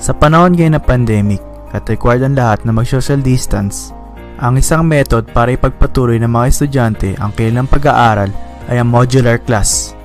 Sa panahon ngayon ng pandemic at required ang lahat na mag-social distance, ang isang method para ipagpatuloy ng mga estudyante ang kanilang pag-aaral ay ang modular class.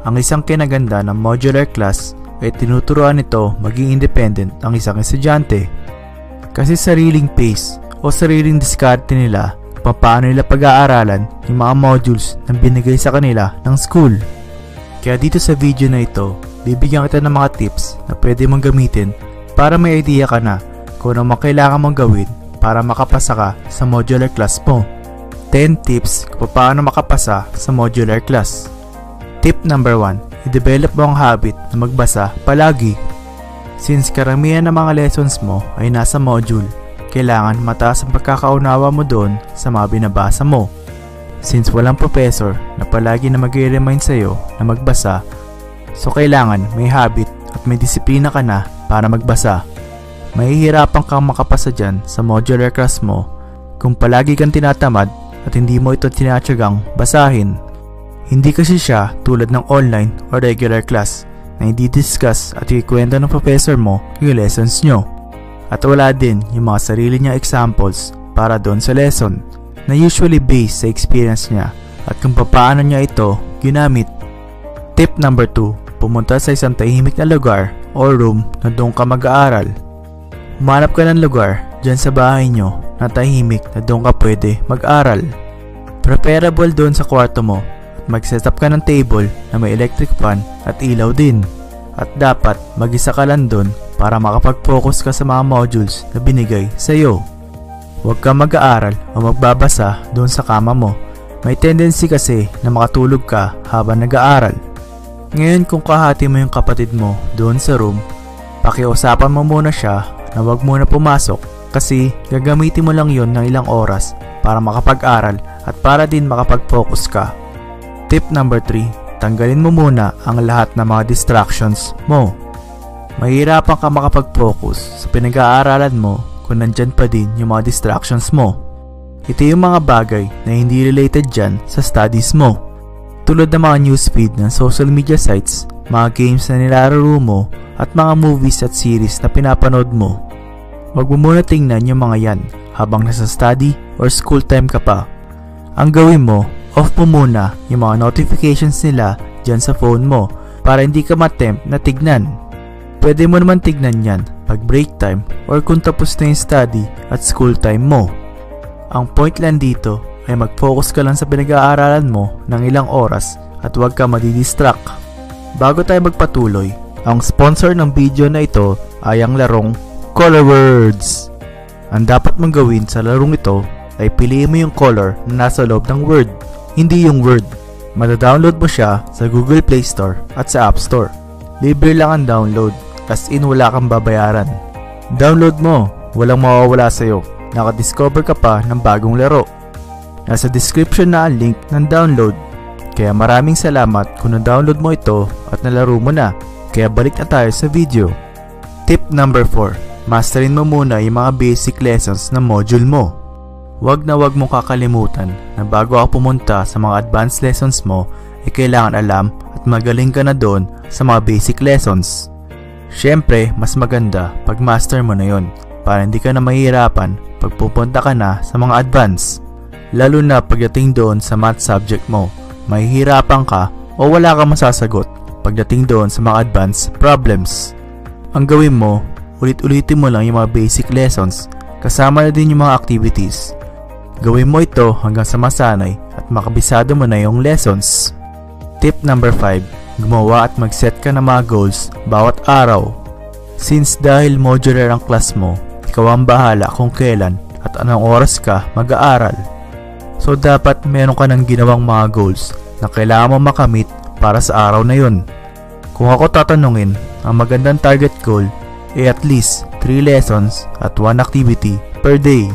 Ang isang kinaganda ng modular class ay tinuturuan nito maging independent ang isang estudyante. Kasi sariling pace o sariling diskarte nila kung paano nila pag-aaralan yung mga modules na binigay sa kanila ng school. Kaya dito sa video na ito, bibigyan kita ng mga tips na pwede mong gamitin para may idea ka na kung ano mga kailangan mong gawin para makapasa ka sa modular class mo. 10 tips kung paano makapasa sa modular class. Tip number 1, i-develop mo ang habit na magbasa palagi. Since karamihan ng mga lessons mo ay nasa module, kailangan mataas ang pagkakaunawa mo doon sa mga binabasa mo. Since walang professor na palagi na mag-i-remind sa'yo na magbasa, so kailangan may habit at may disiplina ka na para magbasa. Mahihirapan kang makapasa dyan sa modular class mo kung palagi kang tinatamad at hindi mo ito tinatyagang basahin. Hindi kasi siya tulad ng online or regular class na hindi discuss at ikwento ng professor mo yung lessons nyo. At wala din yung mga sarili niya examples para doon sa lesson na usually based sa experience niya at kung paano niya ito ginamit. Tip number 2, pumunta sa isang tahimik na lugar or room na doon ka mag-aaral. Humanap ka ng lugar dyan sa bahay nyo na tahimik na doon ka pwede mag-aral. Preferable doon sa kwarto mo at mag-setup ka ng table na may electric fan at ilaw din. At dapat mag-isa ka lang doon para makapag-focus ka sa mga modules na binigay sa iyo. Huwag ka mag-aaral o magbabasa doon sa kama mo. May tendency kasi na makatulog ka habang nag-aaral. Ngayon kung kahati mo yung kapatid mo doon sa room, pakiusapan mo muna siya na huwag muna pumasok kasi gagamitin mo lang yon ng ilang oras para makapag-aral at para din makapag-focus ka. Tip number 3, tanggalin mo muna ang lahat ng mga distractions mo. Mahirapan ka makapag-focus sa pinag-aaralan mo kung nandyan pa din yung mga distractions mo. Ito yung mga bagay na hindi related dyan sa studies mo. Tulad ng mga newsfeed ng social media sites, mga games na nilalaro mo, at mga movies at series na pinapanood mo. Huwag mo muna tingnan yung mga yan habang nasa study or school time ka pa. Ang gawin mo, off mo muna yung mga notifications nila dyan sa phone mo para hindi ka ma-tempt na tignan. Pwede mo naman tignan yan pag break time or kung tapos na yung study at school time mo. Ang point lang dito ay mag-focus ka lang sa pinag-aaralan mo ng ilang oras at huwag ka madidistract. Bago tayo magpatuloy, ang sponsor ng video na ito ay ang larong Color Words. Ang dapat mong gawin sa larong ito ay piliin mo yung color na nasa loob ng word, hindi yung word. Mata-download mo siya sa Google Play Store at sa App Store. Libre lang ang download, as in wala kang babayaran. Download mo, walang mawawala sa'yo. Nakadiscover ka pa ng bagong laro. Nasa description na ang link ng download. Kaya maraming salamat kung na-download mo ito at nalaro mo na. Kaya balik na tayo sa video. Tip number 4, masterin mo muna yung mga basic lessons ng module mo. Huwag na huwag mong kakalimutan na bago ako pumunta sa mga advanced lessons mo, ay kailangan alam at magaling ka na doon sa mga basic lessons. Siyempre, mas maganda pag master mo na yon para hindi ka na mahirapan pag pupunta ka na sa mga advanced. Lalo na pagdating doon sa math subject mo, mahihirapan ka o wala kang masasagot pagdating doon sa mga advanced problems. Ang gawin mo, ulit-ulitin mo lang yung mga basic lessons kasama na din yung mga activities. Gawin mo ito hanggang sa masanay at makabisado mo na yung lessons. Tip number 5, gumawa at mag-set ka ng mga goals bawat araw. Since dahil modular ang class mo, ikaw ang bahala kung kailan at anong oras ka mag-aaral. So dapat meron ka ng ginawang mga goals na kailangan mo makamit para sa araw na yun. Kung ako tatanungin, ang magandang target goal ay at least 3 lessons at 1 activity per day.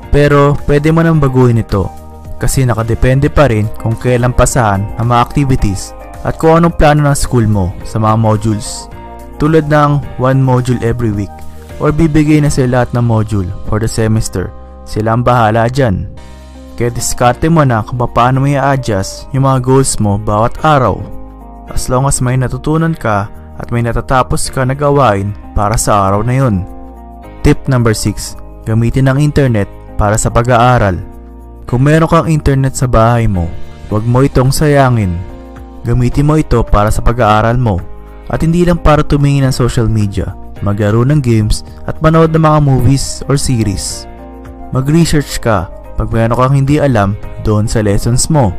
Pero pwede mo nang baguhin ito kasi nakadepende pa rin kung kailan pasahan ang mga activities at kung anong plano ng school mo sa mga modules. Tulad ng 1 module every week or bibigay na sila lahat ng module for the semester. Sila ang bahala dyan. Kaya diskarte mo na kung paano mo i-adjust yung mga goals mo bawat araw. As long as may natutunan ka at may natatapos ka na gawain para sa araw na yun. Tip number 6. Gamitin ang internet para sa pag-aaral. Kung meron kang internet sa bahay mo, huwag mo itong sayangin. Gamitin mo ito para sa pag-aaral mo at hindi lang para tumingin ng social media, maglaro ng games at manood ng mga movies or series. Mag-research ka pag meron kang hindi alam doon sa lessons mo.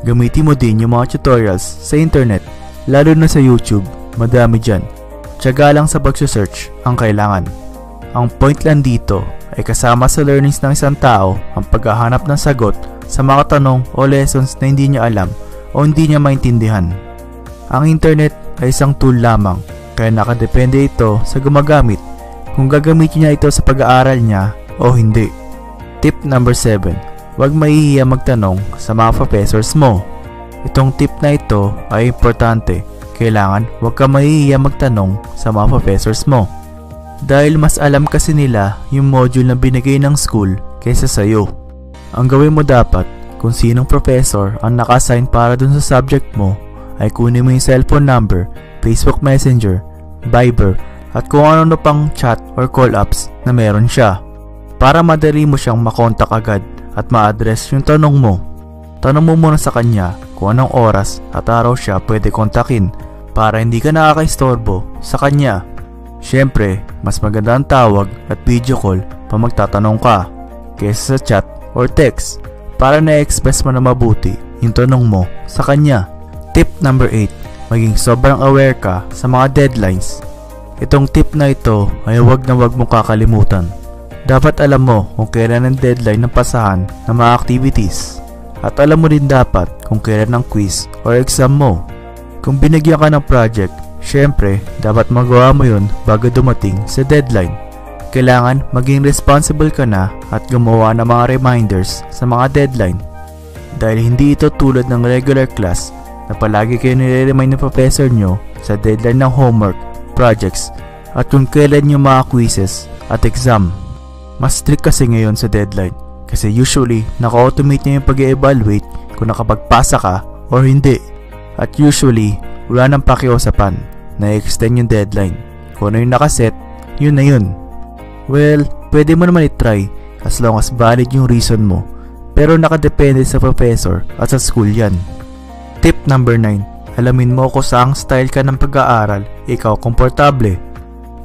Gamitin mo din yung mga tutorials sa internet, lalo na sa YouTube, madami dyan. Tiyaga lang sa pag-search ang kailangan. Ang point lang dito ay kasama sa learnings ng isang tao ang paghahanap ng sagot sa mga tanong o lessons na hindi niya alam o hindi niya maintindihan. Ang internet ay isang tool lamang, kaya nakadepende ito sa gumagamit kung gagamitin niya ito sa pag-aaral niya o hindi. Tip number 7. Huwag mahihiya magtanong sa mga professors mo. Itong tip na ito ay importante. Kailangan huwag ka mahihiya magtanong sa mga professors mo. Dahil mas alam kasi nila yung module na binigay ng school kaysa sa'yo. Ang gawin mo dapat kung sinong professor ang naka-assign para dun sa subject mo ay kunin mo yung cellphone number, Facebook Messenger, Viber at kung ano pang chat or call apps na meron siya para madali mo siyang makontak agad at ma-address yung tanong mo. Tanong mo muna sa kanya kung anong oras at araw siya pwede kontakin para hindi ka nakakaistorbo sa kanya. Siyempre, mas maganda ang tawag at video call pa magtatanong ka kaysa sa chat or text para na-express mo na mabuti yung tanong mo sa kanya. Tip number 8. Maging sobrang aware ka sa mga deadlines. Itong tip na ito ay huwag na huwag mong kakalimutan. Dapat alam mo kung kailan ang deadline ng pasahan ng mga activities at alam mo din dapat kung kailan ang quiz or exam mo. Kung binigyan ka ng project, syempre, dapat magawa mo yun bago dumating sa deadline. Kailangan maging responsible ka na at gumawa ng mga reminders sa mga deadline. Dahil hindi ito tulad ng regular class na palagi kayo nire-remind ng professor nyo sa deadline ng homework, projects, at kung kailan yung mga quizzes at exam. Mas strict kasi ngayon sa deadline kasi usually naka-automate niya yung pag-evaluate kung nakapagpasa ka or hindi. At usually, wala nang pakiusapan na i-extend yung deadline. Kung ano yung nakaset, yun na yun. Well, pwede mo naman i-try as long as valid yung reason mo. Pero nakadepende sa professor at sa school yan. Tip number 9. Alamin mo kung saang style ka ng pag-aaral, ikaw komportable.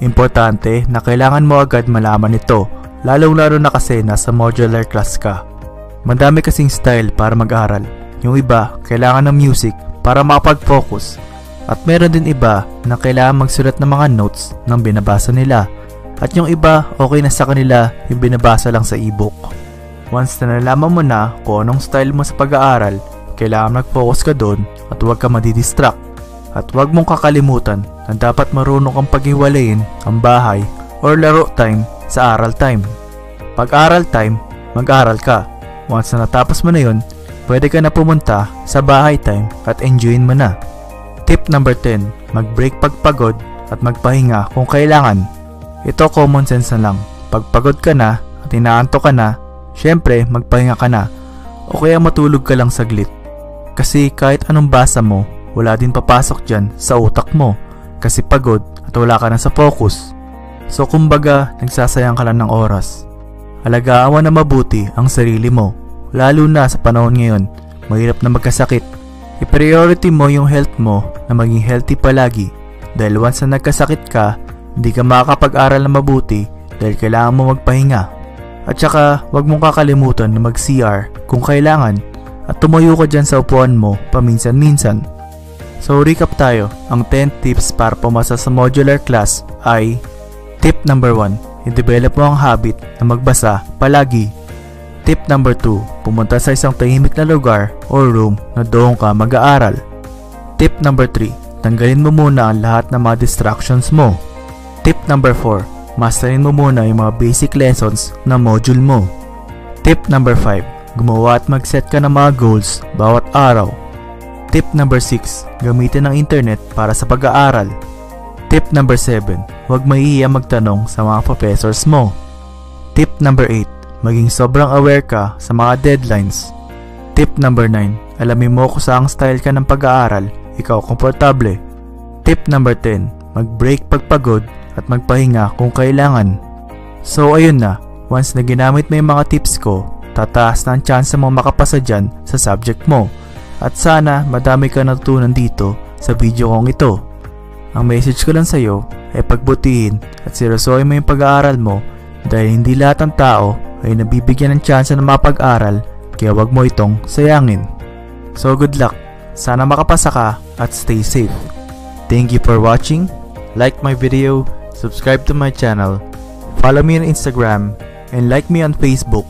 Importante na kailangan mo agad malaman ito, lalong-lalo na kasi nasa modular class ka. Madami kasing style para mag-aral. Yung iba, kailangan ng music para makapag-focus. At meron din iba na kailangan magsulat ng mga notes ng binabasa nila. At yung iba, okay na sa kanila yung binabasa lang sa ebook. Once na nalaman mo na kung anong style mo sa pag-aaral, kailangan mag-focus ka doon at huwag ka madidistract. At huwag mong kakalimutan na dapat marunong kang paghiwalayin ang bahay or laro time sa aral time. Pag-aral time, mag-aral ka. Once na natapos mo na yun, pwede ka na pumunta sa bahay time at enjoyin mo na. Tip number 10. Mag-break pagpagod at magpahinga kung kailangan. Ito common sense na lang. Pag pagod ka na at inaantok ka na, syempre magpahinga ka na. O kaya matulog ka lang saglit. Kasi kahit anong basa mo, wala din papasok dyan sa utak mo. Kasi pagod at wala ka na sa focus. So kumbaga, nagsasayang ka lang ng oras. Alagaan mo na mabuti ang sarili mo. Lalo na sa panahon ngayon, mahirap na magkasakit. I-priority mo yung health mo na maging healthy palagi. Dahil once na nagkasakit ka, hindi ka makakapag-aral na mabuti dahil kailangan mo magpahinga. At saka, huwag mong kakalimutan na mag-CR kung kailangan at tumayo ka dyan sa upuan mo paminsan-minsan. So recap tayo, ang 10 tips para pumasa sa modular class ay: Tip number 1, i-develop mo ang habit na magbasa palagi. Tip number 2, pumunta sa isang tahimik na lugar or room na doon ka mag-aaral. Tip number 3, tanggalin mo muna ang lahat ng mga distractions mo. Tip number 4, masterin mo muna yung mga basic lessons na module mo. Tip number 5, gumawa at mag-set ka ng mga goals bawat araw. Tip number 6, gamitin ang internet para sa pag-aaral. Tip number 7, huwag mahihiya magtanong sa mga professors mo. Tip number 8, maging sobrang aware ka sa mga deadlines. Tip number 9, alamin mo kung saang style ka ng pag-aaral, ikaw komportable. Tip number 10. Mag-break pagpagod at magpahinga kung kailangan. So ayun na, once na ginamit mo yung mga tips ko, tataas na ang chance mo makapasa dyan sa subject mo. At sana madami ka natutunan dito sa video kong ito. Ang message ko lang sa'yo ay pagbutihin at seryosohin mo yung pag-aaral mo dahil hindi lahat ng tao ay nabibigyan ng chance na mapag-aral, kaya wag mo itong sayangin. So good luck, sana makapasa ka at stay safe. Thank you for watching, like my video, subscribe to my channel, follow me on Instagram, and like me on Facebook